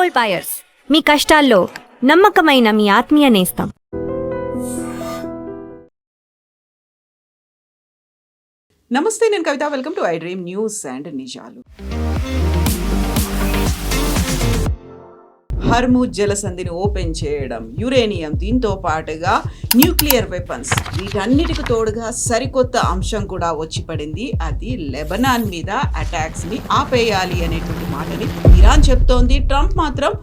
Gold buyers, మీ కష్టాల్లో నమ్మకమైన మీ ఆత్మీయ నేస్తం. నమస్తే, నేను Kavitha. Welcome to I dream news and నిజాలు. హర్ముజ్ జలసంధిని ఓపెన్ చేయడం, యురేనియం, దీంతో పాటుగా న్యూక్లియర్ వెపన్స్, వీటన్నిటికి తోడుగా సరికొత్త అంశం కూడా వచ్చి పడింది. అది లెబనాన్ మీద అటాక్స్ని ఆపేయాలి అనేటువంటి మాటని ఇరాన్ చెప్తోంది. ట్రంప్ మాత్రం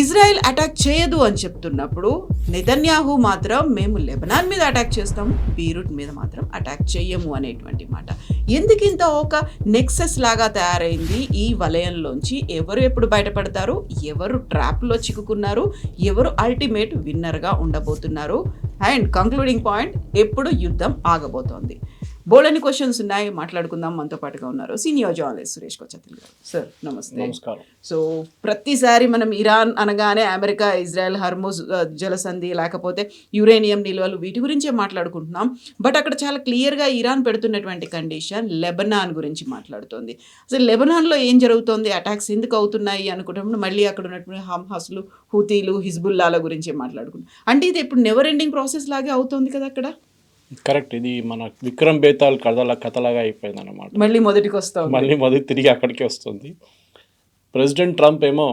ఇజ్రాయెల్ అటాక్ చేయదు అని చెప్తున్నప్పుడు, నెతన్యాహు మాత్రం మేము లెబనాన్ మీద అటాక్ చేస్తాము, బీరూట్ మీద మాత్రం అటాక్ చేయము అనేటువంటి మాట. ఎందుకింత ఒక నెక్సెస్ లాగా తయారైంది ఈ వలయంలోంచి? ఎవరు ఎప్పుడు బయటపడతారు, ఎవరు ట్రాప్లో చిక్కుకున్నారు, ఎవరు అల్టిమేట్ విన్నర్గా ఉండబోతున్నారు, అండ్ కంక్లూడింగ్ పాయింట్ ఎప్పుడు యుద్ధం ఆగబోతోంది? బోల్డని క్వశ్చన్స్ ఉన్నాయి, మాట్లాడుకుందాం. మనతో పాటుగా ఉన్నారు సీనియర్ జర్నలిస్ట్ సురేష్ కొచ్చతిల్ గారు. సార్ నమస్తే. నమస్కారం. సో ప్రతిసారి మనం ఇరాన్ అనగానే అమెరికా, ఇజ్రాయెల్, హర్ముజ్ జలసంధి, లేకపోతే యురేనియం నిల్వలు, వీటి గురించే మాట్లాడుకుంటున్నాం. బట్ అక్కడ చాలా క్లియర్గా ఇరాన్ పెడుతున్నటువంటి కండిషన్ లెబనాన్ గురించి మాట్లాడుతోంది. అసలు లెబనాన్లో ఏం జరుగుతోంది, అటాక్స్ ఎందుకు అవుతున్నాయి అనుకుంటున్నప్పుడు మళ్ళీ అక్కడ ఉన్నటువంటి హమాస్లు, హూతీలు, హిజ్బుల్లాల గురించే మాట్లాడుకుంటాం. అంటే ఇది ఇప్పుడు నెవర్ ఎండింగ్ ప్రాసెస్ లాగే అవుతోంది కదా అక్కడ. కరెక్ట్. ఇది మన విక్రమ్ బేతాల్ కథలాగా అయిపోయింది అన్నమాట. మళ్ళీ మొదటికి వస్తాం, మళ్ళీ తిరిగి అక్కడికే వస్తుంది. ప్రెసిడెంట్ ట్రంప్ ఏమో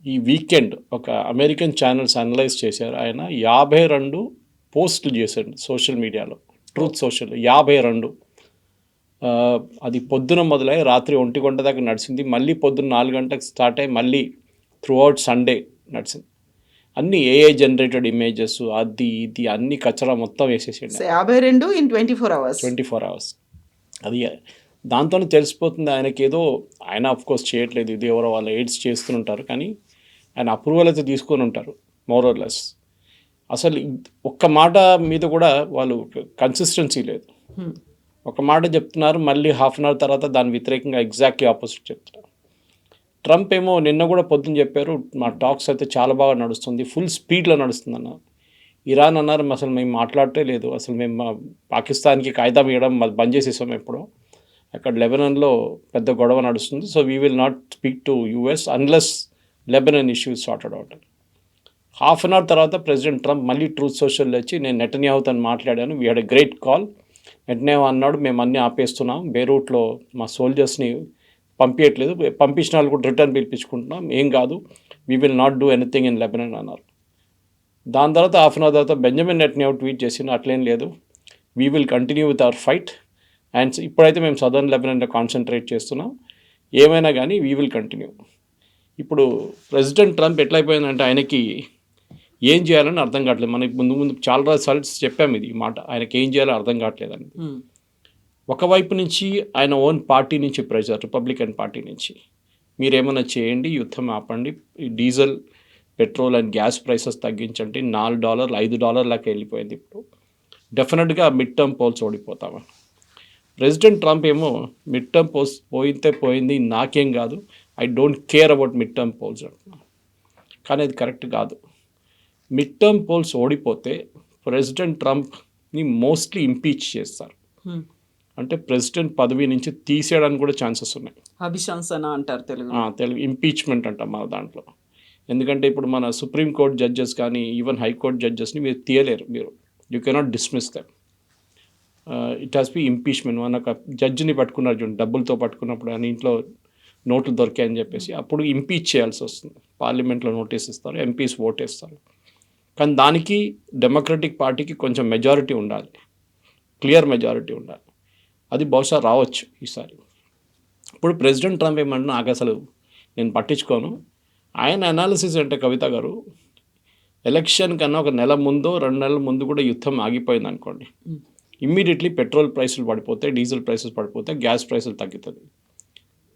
ఈ వీకెండ్ ఒక అమెరికన్ ఛానల్స్ అనలైజ్ చేశారు. ఆయన 52 పోస్టులు చేశాడు సోషల్ మీడియాలో, ట్రూత్ సోషల్ 52. అది పొద్దున మొదలై రాత్రి 1 గంట దాకా నడిచింది. మళ్ళీ పొద్దున్న 4 గంటలకు స్టార్ట్ అయ్యి మళ్ళీ త్రూ అవుట్ సండే నడిచింది. అన్ని ఏఐ జనరేటెడ్ ఇమేజెస్, అది ఇది అన్ని కచరా మొత్తం వేసేసాడు. 52 in 24 hours. అది దాంతోనే తెలిసిపోతుంది ఆయనకి ఏదో, ఆయన అఫ్కోర్స్ చేయట్లేదు, ఇది ఎవరో వాళ్ళు ఎయిడ్స్ చేస్తుంటారు, కానీ ఆయన అప్రూవల్ అయితే తీసుకొని ఉంటారు మోరర్లెస్. అసలు ఒక్క మాట మీద కూడా వాళ్ళు కన్సిస్టెన్సీ లేదు. ఒక మాట చెప్తున్నారు, మళ్ళీ హాఫ్ అన్ అవర్ తర్వాత దాని వ్యతిరేకంగా ఎగ్జాక్ట్లీ ఆపోజిట్ చెప్తున్నారు. ట్రంప్ ఏమో నిన్న కూడా పొద్దున్న చెప్పారు, మా టాక్స్ అయితే చాలా బాగా నడుస్తుంది, ఫుల్ స్పీడ్లో నడుస్తుంది అన్నారు. ఇరాన్ అన్నారు అసలు మేము మాట్లాడటే లేదు, అసలు మేము పాకిస్తాన్కి కాయిదా ఇవ్వడం బంద్ చేసేసాం ఎప్పుడో, అక్కడ లెబనాన్లో పెద్ద గొడవ నడుస్తుంది, so we will not speak to US unless Lebanon issues sorted out. Half an hour తర్వాత ప్రెసిడెంట్ ట్రంప్ మళ్ళీ ట్రూత్ సోషల్లో వచ్చి నేను నెతన్యాహుతో మాట్లాడాను, we had a great call. Netanyahu అన్నాడు మేము అన్నీ ఆపేస్తున్నాం, బేరూట్లో మా సోల్జర్స్ని పంపించట్లేదు, పంపించిన వాళ్ళు కూడా రిటర్న్ పిలిపించుకుంటున్నాం, ఏం కాదు, we will not do anything in Lebanon అన్నారు. దాని తర్వాత హాఫ్ అన్ అవర్ తర్వాత బెంజమిన్ నెతన్యాహు ట్వీట్ చేసిన అట్లేం లేదు, we will continue with hour fight and ఇప్పుడైతే మేము సదర్న్ లెబనాన్లో కాన్సన్ట్రేట్ చేస్తున్నాం, ఏమైనా కానీ వీ విల్ కంటిన్యూ. ఇప్పుడు ప్రెసిడెంట్ ట్రంప్ ఎట్లయిపోయిందంటే ఆయనకి ఏం చేయాలని అర్థం కావట్లేదు. మనకి ముందు చాలా రిజల్ట్స్ చెప్పాము ఇది మాట, ఆయనకి ఏం చేయాలో అర్థం కావట్లేదని. ఒకవైపు నుంచి ఆయన ఓన్ పార్టీ నుంచి ప్రెజర్, రిపబ్లికన్ పార్టీ నుంచి మీరేమైనా చేయండి, యుద్ధం ఆపండి, diesel, petrol and gas prices తగ్గించండి, $4, $5 లాగా వెళ్ళిపోయింది. ఇప్పుడు డెఫినెట్గా మిడ్ టర్మ్ పోల్స్ ఓడిపోతామని. ప్రెసిడెంట్ ట్రంప్ ఏమో మిడ్ టర్మ్ పోల్స్ పోయింది, నాకేం కాదు, I don't care about mid term polls అంటున్నా. కానీ అది కరెక్ట్ కాదు. మిడ్ టర్మ్ పోల్స్ ఓడిపోతే ప్రెసిడెంట్ ట్రంప్ని మోస్ట్లీ ఇంపీచ్ చేస్తారు, అంటే ప్రెసిడెంట్ పదవి నుంచి తీసేయడానికి కూడా ఛాన్సెస్ ఉన్నాయి. అభిశంసన అంటారు తెలుగు ఇంపీచ్మెంట్ అంటాం మన దాంట్లో. ఎందుకంటే ఇప్పుడు మన సుప్రీంకోర్టు జడ్జెస్ కానీ ఈవెన్ హైకోర్టు జడ్జెస్ని మీరు తీయలేరు, you cannot dismiss them. It has be impeachment. మన ఒక జడ్జిని పట్టుకున్నారు చూడండి, డబ్బులతో పట్టుకున్నప్పుడు ఆయన ఇంట్లో నోట్లు దొరికాయని చెప్పేసి అప్పుడు ఇంపీచ్ చేయాల్సి వస్తుంది. పార్లమెంట్లో నోటీస్ ఇస్తారు, ఎంపీస్ ఓట్ వేస్తారు. కానీ దానికి డెమోక్రటిక్ పార్టీకి కొంచెం మెజారిటీ ఉండాలి, క్లియర్ మెజారిటీ ఉండాలి. అది బహుశా రావచ్చు ఈసారి. ఇప్పుడు ప్రెసిడెంట్ ట్రంప్ ఏమంటున్నా నాకు అసలు నేను పట్టించుకోను. ఆయన అనాలిసిస్ అంటే కవిత గారు, ఎలక్షన్ కన్నా ఒక నెల ముందో 2 నెలల ముందు కూడా యుద్ధం ఆగిపోయింది అనుకోండి, ఇమ్మీడియట్లీ పెట్రోల్ ప్రైసులు పడిపోతాయి, డీజిల్ ప్రైసెస్ పడిపోతాయి, గ్యాస్ ప్రైసులు తగ్గుతుంది.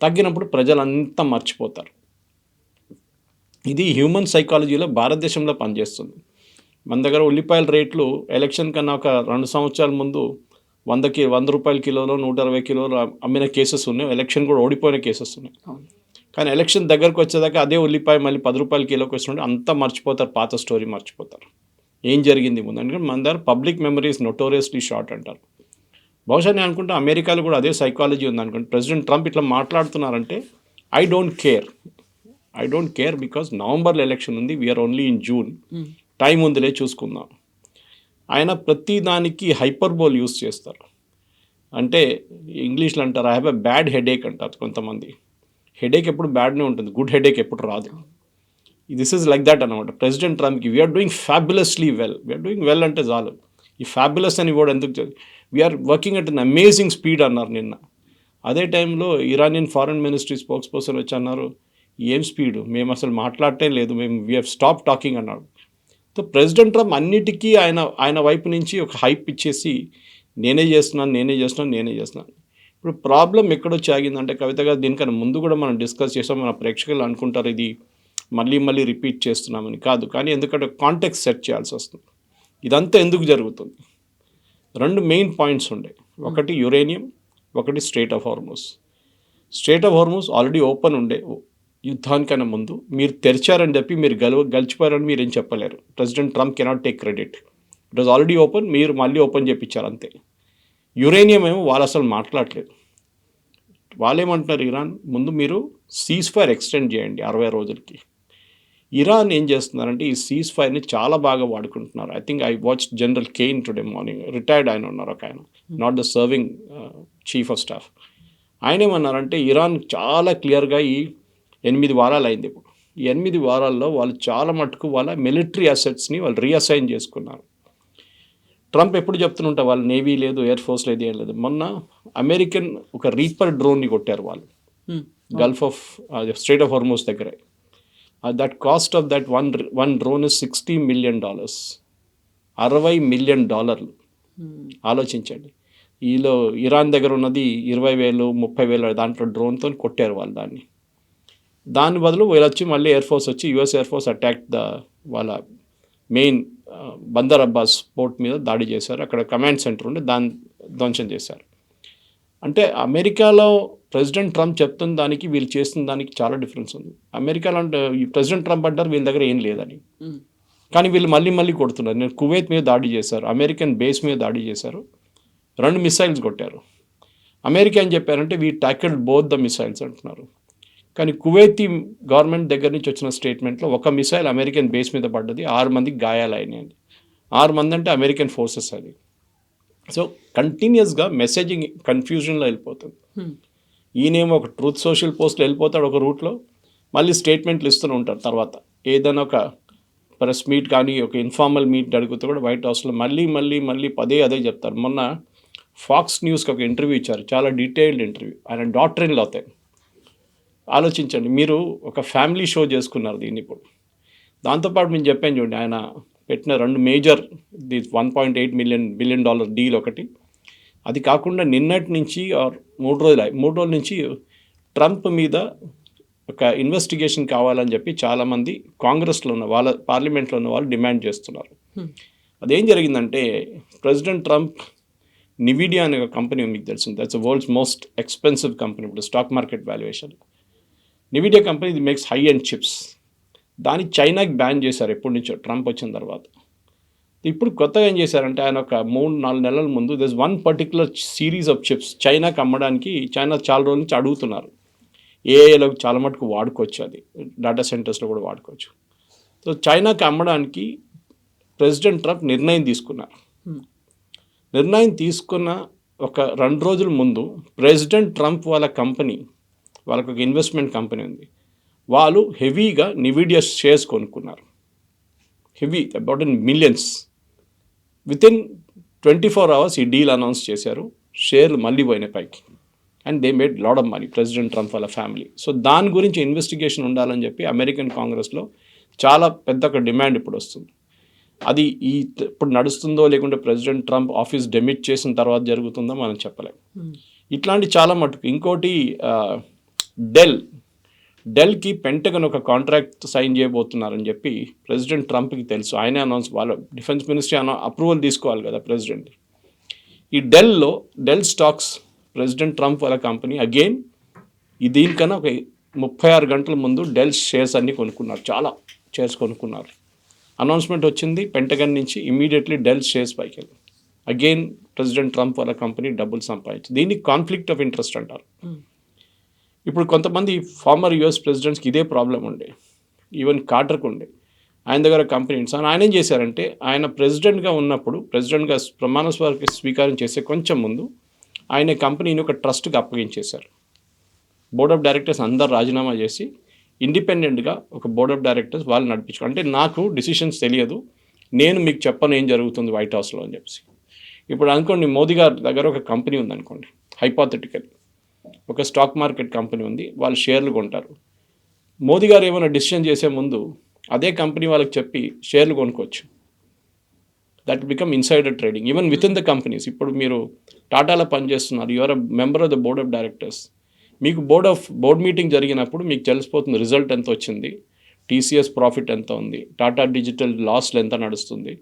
తగ్గినప్పుడు ప్రజలంతా మర్చిపోతారు. ఇది హ్యూమన్ సైకాలజీలో భారతదేశంలో పనిచేస్తుంది. మన దగ్గర ఉల్లిపాయల రేట్లు ఎలక్షన్ కన్నా ఒక 2 సంవత్సరాల ముందు 100 రూపాయల కిలోలో 120 కిలోలు అమ్మిన కేసెస్ ఉన్నాయి, ఎలక్షన్ కూడా ఓడిపోయిన కేసెస్ ఉన్నాయి. కానీ ఎలక్షన్ దగ్గరకు వచ్చేదాకా అదే ఉల్లిపాయ మళ్ళీ 10 రూపాయల కిలోకి వస్తుంటే అంతా మర్చిపోతారు, పాత స్టోరీ మర్చిపోతారు, ఏం జరిగింది ముందు. ఎందుకంటే మన దగ్గర పబ్లిక్ మెమరీస్ నోటోరియస్లీ షార్ట్ అంటారు. బహుశా నేను అనుకుంటా అమెరికాలో కూడా అదే సైకాలజీ ఉంది అనుకోండి. ప్రెసిడెంట్ ట్రంప్ ఇట్లా మాట్లాడుతున్నారంటే I don't care, I don't care because నవంబర్లో ఎలక్షన్ ఉంది, we are only in June, time ఉందిలే చూసుకుందాం. ఆయన ప్రతి దానికి హైపర్బోల్ యూస్ చేస్తారు. అంటే ఇంగ్లీష్లో అంటారు I have a bad headache అంటారు కొంతమంది. హెడేక్ ఎప్పుడు బ్యాడ్నే ఉంటుంది, గుడ్ హెడేక్ ఎప్పుడు రాదు. దిస్ ఈజ్ లైక్ దట్ అనమాట. ప్రెసిడెంట్ ట్రంప్కి we are doing fabulously well, we are doing well అంటే చాలు. ఈ ఫ్యాబులస్ అని కూడా ఎందుకు, we are working at an amazing speed అన్నారు నిన్న. అదే టైంలో Iranian foreign ministry spokes person వచ్చి అన్నారు ఏం స్పీడు, మేము అసలు మాట్లాడటే లేదు, మేము వీ హ్యావ్ స్టాప్ టాకింగ్ అన్నాడు. సో ప్రెసిడెంట్ ట్రంప్ అన్నిటికీ ఆయన వైపు నుంచి ఒక హైప్ ఇచ్చేసి నేనే చేస్తున్నాను. ఇప్పుడు ప్రాబ్లం ఎక్కడొచ్చి ఆగిందంటే కవిత గారు, దీనికన్నా ముందు కూడా మనం డిస్కస్ చేసాం, మన ప్రేక్షకులు అనుకుంటారు ఇది మళ్ళీ రిపీట్ చేస్తున్నామని. కాదు, కానీ ఎందుకంటే కాంటెక్స్ట్ సెట్ చేయాల్సి వస్తుంది. ఇదంతా ఎందుకు జరుగుతుంది, 2 మెయిన్ పాయింట్స్ ఉండే. ఒకటి యురేనియం, ఒకటి straight of హార్మోస్. Straight of హార్మోస్ already open ఉండే యుద్ధానికన్నా ముందు. మీరు తెరిచారని చెప్పి మీరు గెలిచిపోయారని మీరేం చెప్పలేరు. President Trump cannot take credit. It was already open, మీరు మళ్ళీ ఓపెన్ చేయించారు అంతే. యురేనియం ఏమో వాళ్ళు అసలు మాట్లాడలేదు. వాళ్ళేమంటున్నారు, ఇరాన్ ముందు మీరు సీజ్ ఫైర్ ఎక్స్టెండ్ చేయండి 60 రోజులకి. ఇరాన్ ఏం చేస్తున్నారంటే ఈ సీజ్ ఫైర్ని చాలా బాగా వాడుకుంటున్నారు. I think I watch General Kane today morning, retired ఆయన ఉన్నారు ఒక ఆయన, not the serving chief of staff. ఆయన ఏమన్నారంటే ఇరాన్ చాలా క్లియర్గా ఈ 8 వారాలు అయింది. ఇప్పుడు ఈ 8 వారాల్లో వాళ్ళు చాలా మటుకు వాళ్ళ మిలిటరీ అసెట్స్ని వాళ్ళు రీఅసైన్ చేసుకున్నారు. ట్రంప్ ఎప్పుడు చెప్తుంటే వాళ్ళు నేవీ లేదు, ఎయిర్ ఫోర్స్ లేదు, ఏం లేదు. మొన్న అమెరికన్ ఒక రీపర్ డ్రోన్ని కొట్టారు వాళ్ళు gulf of strait of Hormuz దగ్గర. That cost of that one drone is $60 million, $60 million. ఆలోచించండి. ఈలో ఇరాన్ దగ్గర ఉన్నది 20,000 30,000 దాంట్లో డ్రోన్తో కొట్టారు వాళ్ళు దాన్ని. దాని బదులు వీళ్ళు వచ్చి మళ్ళీ ఎయిర్ ఫోర్స్ వచ్చి యుఎస్ ఎయిర్ ఫోర్స్ అటాక్ వాళ్ళ మెయిన్ బందర్ అబ్బాస్ పోర్ట్ మీద దాడి చేశారు. అక్కడ కమాండ్ సెంటర్ ఉండి దాన్ని ధ్వంసం చేశారు. అంటే అమెరికాలో ప్రెసిడెంట్ ట్రంప్ చెప్తున్న దానికి వీళ్ళు చేస్తున్న దానికి చాలా డిఫరెన్స్ ఉంది. అమెరికాలో అంటే ఈ ప్రెసిడెంట్ ట్రంప్ అంటారు వీళ్ళ దగ్గర ఏం లేదని, కానీ వీళ్ళు మళ్ళీ కొడుతున్నారు. నేను కువైత్ మీద దాడి చేశారు, అమెరికన్ బేస్ మీద దాడి చేశారు, 2 మిసైల్స్ కొట్టారు. అమెరికా ఏం చెప్పారంటే వీ టాకిల్డ్ బోత్ ద మిసైల్స్ అంటున్నారు. కానీ కువైతీ గవర్నమెంట్ దగ్గర నుంచి వచ్చిన స్టేట్మెంట్లో ఒక మిసైల్ అమెరికన్ బేస్ మీద పడ్డది, 6 మందికి గాయాలైనాయండి. 6 మంది అంటే అమెరికన్ ఫోర్సెస్ అది. సో కంటిన్యూస్గా మెసేజింగ్ కన్ఫ్యూజన్లో వెళ్ళిపోతుంది. ఈయనేమో ఒక ట్రూత్ సోషల్ పోస్ట్లో వెళ్ళిపోతాడు ఒక రూట్లో, మళ్ళీ స్టేట్మెంట్లు ఇస్తూనే ఉంటారు. తర్వాత ఏదైనా ఒక ప్రెస్ మీట్ కానీ ఒక ఇన్ఫార్మల్ మీట్ అడిగితే కూడా వైట్ హౌస్లో మళ్ళీ అదే చెప్తారు. మొన్న ఫాక్స్ న్యూస్కి ఒక ఇంటర్వ్యూ ఇచ్చారు, చాలా డీటెయిల్డ్ ఇంటర్వ్యూ. ఆయన డాక్టర్ ఇన్ లా అవుతాయి. ఆలోచించండి, మీరు ఒక ఫ్యామిలీ షో చేసుకున్నారు దీన్ని. ఇప్పుడు దాంతోపాటు మేము చెప్పాను చూడండి, ఆయన పెట్టిన 2 మేజర్ $1.8 బిలియన్ డీల్ ఒకటి. అది కాకుండా నిన్నటి నుంచి 3 రోజుల నుంచి ట్రంప్ మీద ఒక ఇన్వెస్టిగేషన్ కావాలని చెప్పి చాలామంది కాంగ్రెస్లో ఉన్న వాళ్ళ పార్లమెంట్లో ఉన్న వాళ్ళు డిమాండ్ చేస్తున్నారు. అదేం జరిగిందంటే ప్రెసిడెంట్ ట్రంప్ నివిడియా అనే ఒక కంపెనీ మీకు తెలిసింది, that's world's most expensive company ఇప్పుడు stock market valuation. Nvidia company ఇది మేక్స్ హై అండ్ చిప్స్. దాన్ని చైనాకి బ్యాన్ చేశారు ఎప్పటి నుంచో ట్రంప్ వచ్చిన తర్వాత. ఇప్పుడు కొత్తగా ఏం చేశారంటే ఆయన ఒక 3-4 నెలల ముందు this one particular series of chips చైనాకి అమ్మడానికి చైనా చాలా రోజుల నుంచి అడుగుతున్నారు. ఏఐలోకి చాలా మటుకు వాడుకోవచ్చు, అది డేటా సెంటర్స్లో కూడా వాడుకోవచ్చు. సో చైనాకి అమ్మడానికి ప్రెసిడెంట్ ట్రంప్ నిర్ణయం తీసుకున్నారు. నిర్ణయం తీసుకున్న ఒక 2 రోజుల ముందు ప్రెసిడెంట్ ట్రంప్ వాళ్ళ కంపెనీ, వాళ్ళకు ఒక ఇన్వెస్ట్మెంట్ కంపెనీ ఉంది, వాళ్ళు హెవీగా నివిడియా షేర్స్ కొనుక్కున్నారు. Heavy about in millions. Within 24 hours ఈ డీల్ అనౌన్స్ చేశారు. షేర్లు మళ్ళీ పోయినాయి పైకి. And they made lot of money, president Trump వాళ్ళ ఫ్యామిలీ. సో దాని గురించి ఇన్వెస్టిగేషన్ ఉండాలని చెప్పి అమెరికన్ కాంగ్రెస్లో చాలా పెద్ద ఒక డిమాండ్ ఇప్పుడు వస్తుంది. అది ఇప్పుడు నడుస్తుందో లేకుంటే ప్రెసిడెంట్ ట్రంప్ ఆఫీస్ డెమిట్ చేసిన తర్వాత జరుగుతుందో మనం చెప్పలేం. ఇట్లాంటి చాలా మటుకు. ఇంకోటి డెల్కి పెంటగన్ ఒక కాంట్రాక్ట్ సైన్ చేయబోతున్నారని చెప్పి ప్రెసిడెంట్ ట్రంప్కి తెలుసు. ఆయనే అనౌన్స్, వాళ్ళ డిఫెన్స్ మినిస్ట్రీ అప్రూవల్ తీసుకోవాలి కదా ప్రెసిడెంట్. ఈ డెల్ స్టాక్స్ ప్రెసిడెంట్ ట్రంప్ వాళ్ళ కంపెనీ అగైన్ దీనికన్నా ఒక 36 గంటల ముందు డెల్ షేర్స్ అన్నీ కొనుక్కున్నారు, చాలా షేర్స్ కొనుక్కున్నారు. అనౌన్స్మెంట్ వచ్చింది పెంటగన్ నుంచి, ఇమీడియట్లీ డెల్ షేర్స్ పైకి వెళ్ళి అగైన్ ప్రెసిడెంట్ ట్రంప్ వాళ్ళ కంపెనీ డబ్బులు సంపాదించి. దీన్ని కాన్ఫ్లిక్ట్ ఆఫ్ ఇంట్రెస్ట్ అంటారు. ఇప్పుడు కొంతమంది ఫార్మర్ యుఎస్ ప్రెసిడెంట్స్కి ఇదే ప్రాబ్లం ఉండే, ఈవెన్ కార్టర్కి ఉండే. ఆయన దగ్గర కంపెనీస్ ఆయన ఏం చేశారంటే, ఆయన ప్రెసిడెంట్గా ఉన్నప్పుడు, ప్రెసిడెంట్గా ప్రమాణ స్వీకారం చేసే కొంచెం ముందు ఆయన కంపెనీని ఒక ట్రస్ట్కి అప్పగించేశారు. బోర్డ్ ఆఫ్ డైరెక్టర్స్ అందరు రాజీనామా చేసి ఇండిపెండెంట్గా ఒక బోర్డ్ ఆఫ్ డైరెక్టర్స్ వాళ్ళు నడిపించుకో, అంటే నాకు డిసిషన్స్ తెలియదు, నేను మీకు చెప్పను ఏం జరుగుతుంది వైట్ హౌస్లో అని చెప్పి. ఇప్పుడు అనుకోండి, మోదీ గారి దగ్గర ఒక కంపెనీ ఉందనుకోండి, హైపోథెటికల్ ఒక స్టాక్ మార్కెట్ కంపెనీ ఉంది, వాళ్ళు షేర్లు కొంటారు. మోదీ గారు ఏమైనా డిసిషన్ చేసే ముందు అదే కంపెనీ వాళ్ళకి చెప్పి షేర్లు కొనుక్కోవచ్చు. That become insider trading even with in the companies. ఇప్పుడు మీరు టాటాలో పనిచేస్తున్నారు, your a member of the board of directors. మీకు బోర్డ్ మీటింగ్ జరిగినప్పుడు మీకు తెలిసిపోతుంది రిజల్ట్ ఎంత వచ్చింది, టీసీఎస్ ప్రాఫిట్ ఎంత ఉంది, టాటా డిజిటల్ లాస్లు ఎంత నడుస్తుంది.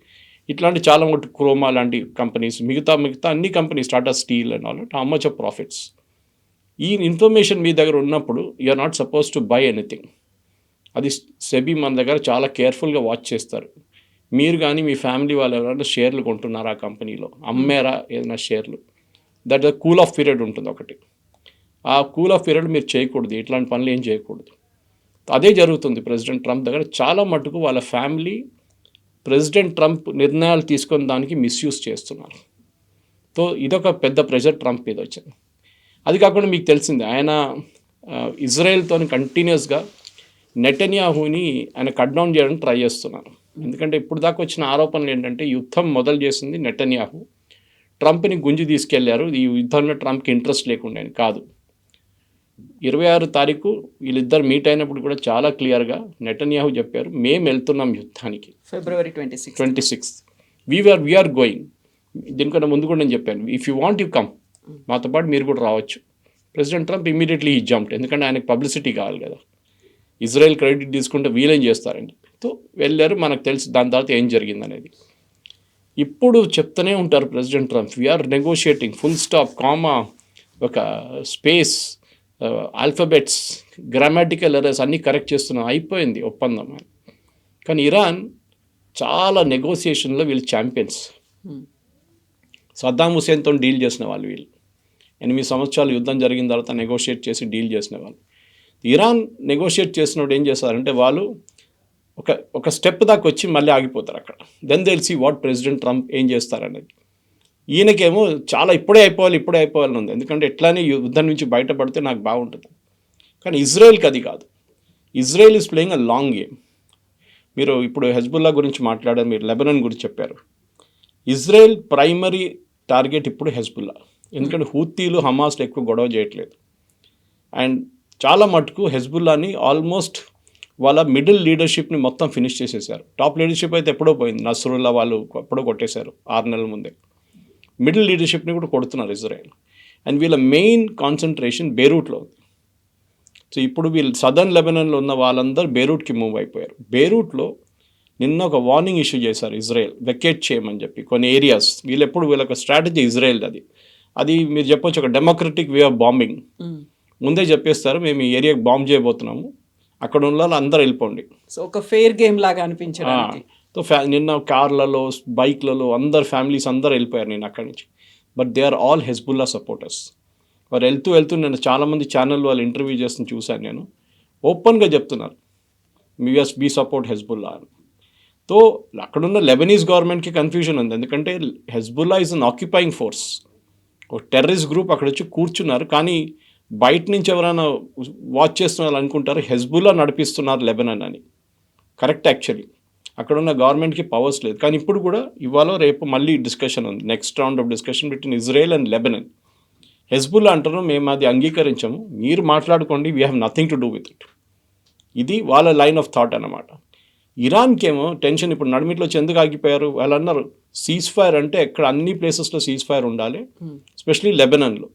ఇట్లాంటి చాలా మటు క్రోమా లాంటి కంపెనీస్, మిగతా అన్ని companies, Tata steel and all, how much of profits. ఈ ఇన్ఫర్మేషన్ మీ దగ్గర ఉన్నప్పుడు you are not suppose to buy anything. అది సెబీ మన దగ్గర చాలా కేర్ఫుల్గా వాచ్ చేస్తారు. మీరు కానీ మీ ఫ్యామిలీ వాళ్ళు ఎవరైనా షేర్లు కొంటున్నారా ఆ కంపెనీలో, అమ్మారా ఏదైనా షేర్లు, that the cool of period ఉంటుంది ఒకటి. ఆ కూల్ ఆఫ్ పీరియడ్ మీరు చేయకూడదు, ఇట్లాంటి పనులు ఏం చేయకూడదు. అదే జరుగుతుంది ప్రెసిడెంట్ ట్రంప్ దగ్గర. చాలా మటుకు వాళ్ళ ఫ్యామిలీ ప్రెసిడెంట్ ట్రంప్ నిర్ణయాలు తీసుకున్న దానికి మిస్యూజ్ చేస్తున్నారు. సో ఇదొక పెద్ద ప్రెషర్ ట్రంప్ మీద వచ్చింది. అది కాకుండా మీకు తెలిసిందే, ఆయన ఇజ్రాయెల్తో కంటిన్యూస్గా నెటన్యాహుని ఆయన కట్ డౌన్ చేయడానికి ట్రై చేస్తున్నారు. ఎందుకంటే ఇప్పుడు దాకా వచ్చిన ఆరోపణలు ఏంటంటే, యుద్ధం మొదలు చేసింది నెటన్యాహు, ట్రంప్ని గుంజి తీసుకెళ్లారు, ఈ యుద్ధంలో ట్రంప్కి ఇంట్రెస్ట్ లేకుండా కాదు. 26 తారీఖు వీళ్ళిద్దరు మీట్ అయినప్పుడు కూడా చాలా క్లియర్గా నెటన్యాహు చెప్పారు, మేము వెళ్తున్నాం యుద్ధానికి, February 26th. We are going. దీనికన్నా ముందు కూడా నేను చెప్పాను, if you want you come, మాతో పాటు మీరు కూడా రావచ్చు. ప్రెసిడెంట్ ట్రంప్ ఇమీడియట్లీ ఈ జంప్డ్, ఎందుకంటే ఆయనకు పబ్లిసిటీ కావాలి కదా, ఇజ్రాయెల్ క్రెడిట్ తీసుకుంటే వీలేం చేస్తారని చెప్పి వెళ్ళారు. మనకు తెలుసు దాని తర్వాత ఏం జరిగింది అనేది. ఇప్పుడు చెప్తూనే ఉంటారు President Trump, we are negotiating, full stop, comma, ఒక స్పేస్, ఆల్ఫాబెట్స్, గ్రామాటికల్ ఎర్రర్స్ అన్నీ కరెక్ట్ చేస్తున్నాం, అయిపోయింది ఒప్పందం. కానీ ఇరాన్ చాలా నెగోసియేషన్లో వీళ్ళు ఛాంపియన్స్. సద్దాం హుసేన్తో డీల్ చేసిన వాళ్ళు వీళ్ళు. 8 సంవత్సరాలు యుద్ధం జరిగిన తర్వాత నెగోషియేట్ చేసి డీల్ చేసిన వాళ్ళు. ఇరాన్ నెగోషియేట్ చేసినప్పుడు ఏం చేస్తారంటే, వాళ్ళు ఒక స్టెప్ దాకా వచ్చి మళ్ళీ ఆగిపోతారు అక్కడ. Then they will see what President Trump ఏం చేస్తారనేది. ఈయనకేమో చాలా ఇప్పుడే అయిపోవాలని ఉంది, ఎందుకంటే ఎట్లానే యుద్ధం నుంచి బయటపడితే నాకు బాగుంటుంది. కానీ ఇజ్రాయెల్కి అది కాదు. Israel is playing a long game. మీరు ఇప్పుడు హెజ్బుల్లా గురించి మాట్లాడారు, మీరు లెబనాన్ గురించి చెప్పారు. ఇజ్రాయెల్ ప్రైమరీ టార్గెట్ ఇప్పుడు హెజ్బుల్లా, ఎందుకంటే హూతీలు హమాస్లు ఎక్కువ గొడవ చేయట్లేదు. అండ్ చాలా మటుకు హెజ్బుల్లాని ఆల్మోస్ట్ వాళ్ళ మిడిల్ లీడర్షిప్ని మొత్తం ఫినిష్ చేసేసారు. టాప్ లీడర్షిప్ అయితే ఎప్పుడో పోయింది, నస్రుల్లా వాళ్ళు ఎప్పుడో కొట్టేశారు 6 నెలల ముందే. మిడిల్ లీడర్షిప్ని కూడా కొడుతున్నారు ఇజ్రాయెల్. అండ్ వీళ్ళ మెయిన్ కాన్సన్ట్రేషన్ బేరూట్లో ఉంది. సో ఇప్పుడు వీళ్ళు సదర్న్ లెబనాన్లో ఉన్న వాళ్ళందరూ బేరూట్కి మూవ్ అయిపోయారు. బేరూట్లో నిన్న ఒక వార్నింగ్ ఇష్యూ చేశారు ఇజ్రాయెల్, వెకేట్ చేయమని చెప్పి కొన్ని ఏరియాస్. వీళ్ళొక స్ట్రాటజీ ఇజ్రాయెల్ అది మీరు చెప్పొచ్చు, ఒక డెమోక్రటిక్ వే ఆఫ్ బాంబింగ్. ముందే చెప్పేస్తారు, మేము ఈ ఏరియాకి బాంబ్ చేయబోతున్నాము, అక్కడ ఉన్న వాళ్ళు అందరూ వెళ్ళిపోండి. సో ఒక ఫెయిర్ గేమ్ లాగా అనిపించడానికి. సో నిన్న కార్లలో, బైక్లలో అందరు ఫ్యామిలీస్ అందరూ వెళ్ళిపోయారు నేను అక్కడి నుంచి. But they are all Hezbollah supporters. వారు వెళ్తూ నేను చాలామంది ఛానల్ వాళ్ళు ఇంటర్వ్యూ చేస్తున్న చూశాను నేను, ఓపెన్గా చెప్తున్నారు బీ సపోర్ట్ హెజ్బుల్లా అని. సో అక్కడున్న లెబనీస్ గవర్నమెంట్కి కన్ఫ్యూజన్ ఉంది, ఎందుకంటే Hezbollah is an occupying force, ఒక టెర్రరిస్ట్ గ్రూప్ అక్కడ వచ్చి కూర్చున్నారు. కానీ బయట నుంచి ఎవరైనా వాచ్ చేస్తున్నారు అనుకుంటారు హెజ్బుల్లా నడిపిస్తున్నారు లెబనాన్ అని. కరెక్ట్, యాక్చువల్లీ అక్కడున్న గవర్నమెంట్కి పవర్స్ లేదు. కానీ ఇప్పుడు కూడా ఇవాళ రేపు మళ్ళీ డిస్కషన్ ఉంది, next round of discussion between Israel and Lebanon. Hezbollah అంటారు, మేము అది అంగీకరించము, మీరు మాట్లాడుకోండి, we have nothing to do with it. ఇది వాళ్ళ లైన్ ఆఫ్ థాట్ అన్నమాట. ఇరాన్కి ఏమో టెన్షన్, ఇప్పుడు నడిమిట్లో ఎందుకు ఆగిపోయారు వాళ్ళు అన్నారు, సీజ్ ఫైర్ అంటే ఎక్కడ అన్ని ప్లేసెస్లో సీజ్ ఫైర్ ఉండాలి, ఎస్పెషలీ లెబనాన్లో.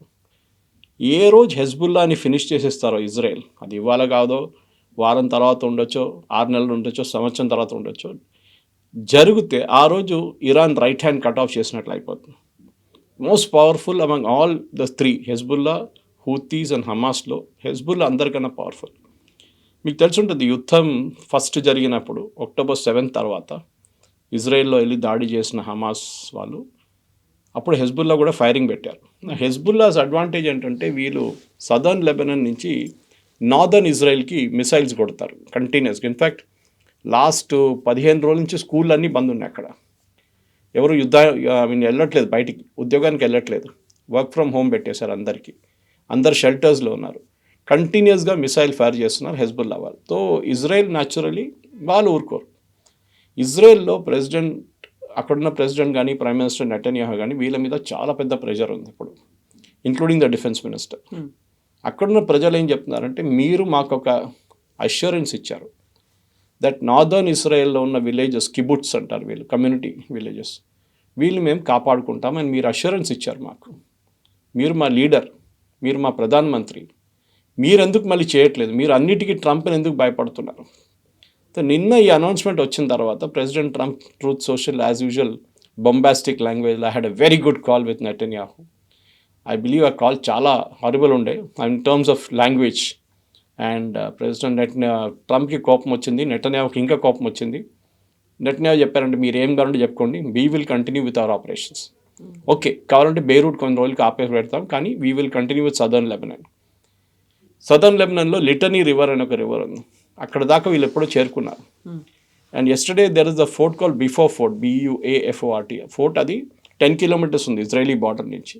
ఏ రోజు హెజ్బుల్లాని ఫినిష్ చేసేస్తారో ఇజ్రాయెల్, అది ఇవాళ కాదో, వారం తర్వాత ఉండొచ్చో, 6 నెలలు ఉండొచ్చో, సంవత్సరం తర్వాత ఉండొచ్చో, జరిగితే ఆ రోజు Iran right hand cut off చేసినట్లు అయిపోతుంది. Most powerful among all the 3, Hezbollah, Houthis and హమాస్లో హెజ్బుల్లా అందరికన్నా పవర్ఫుల్. మీకు తెలిసి ఉంటుంది, యుద్ధం ఫస్ట్ జరిగినప్పుడు October 7 తర్వాత ఇజ్రాయెల్లో వెళ్ళి దాడి చేసిన హమాస్ వాళ్ళు, అప్పుడు హెజ్బుల్లా కూడా ఫైరింగ్ పెట్టారు. హెజ్బుల్లాస్ అడ్వాంటేజ్ ఏంటంటే, వీళ్ళు సదర్న్ లెబనాన్ నుంచి నార్దర్న్ ఇజ్రాయెల్కి మిసైల్స్ కొడతారు కంటిన్యూస్గా. ఇన్ఫ్యాక్ట్ లాస్ట్ 15 రోజుల నుంచి స్కూల్ అన్నీ బంద్ ఉన్నాయి అక్కడ. ఎవరు వెళ్ళట్లేదు, బయటికి ఉద్యోగానికి వెళ్ళట్లేదు, వర్క్ ఫ్రమ్ హోమ్ పెట్టేశారు అందరికీ. అందరు షెల్టర్స్లో ఉన్నారు. కంటిన్యూస్గా మిసైల్ ఫైర్ చేస్తున్నారు హెజ్బుల్లా వాళ్ళు. సో ఇజ్రాయెల్ న్యాచురలీ వాళ్ళు ఊరుకోరు. ఇజ్రాయెల్లో అక్కడున్న ప్రెసిడెంట్ కానీ ప్రైమ్ మినిస్టర్ నెటన్యాహు కానీ వీళ్ళ మీద చాలా పెద్ద ప్రెషర్ ఉంది ఇప్పుడు, ఇంక్లూడింగ్ ద డిఫెన్స్ మినిస్టర్. అక్కడున్న ప్రజలు ఏం చెప్తున్నారంటే, మీరు మాకు ఒక అష్యూరెన్స్ ఇచ్చారు దట్ నార్దర్న్ ఇజ్రాయెల్లో ఉన్న విలేజెస్, కిబుట్స్ అంటారు వీళ్ళు, కమ్యూనిటీ విలేజెస్, వీళ్ళు మేము కాపాడుకుంటామని మీరు అష్యూరెన్స్ ఇచ్చారు మాకు. మీరు మా లీడర్, మీరు మా ప్రధానమంత్రి, మీరెందుకు మళ్ళీ చేయట్లేదు? మీరు అన్నిటికీ ట్రంప్ని ఎందుకు భయపడుతున్నారు? నిన్న ఈ అనౌన్స్మెంట్ వచ్చిన తర్వాత president Trump Truth Social as usual bombastic language, I had a very good call with Netanyahu. I believe ఆ కాల్ చాలా హారిబుల్ ఉండే in terms of language. And president ట్రంప్కి కోపం వచ్చింది, నెటన్యాహుకి ఇంకా కోపం వచ్చింది. నెటన్యాహు చెప్పారంటే, మీరు ఏం కావాలంటే చెప్పుకోండి, we will continue with our operations. Okay, కావాలంటే బెయిరూట్ కొన్ని రోజులకి ఆపేసి పెడతాం, కానీ we will continue with southern Lebanon. Southern లెబనాన్లో లిటనీ రివర్ అని ఒక రివర్ ఉంది, అక్కడ దాకా వీళ్ళు ఎప్పుడో చేరుకున్నారు. And yesterday there is the fort call before fort, BUAFORT fort. అది 10 kilometers ఉంది ఇజ్రాయలీ బార్డర్ నుంచి.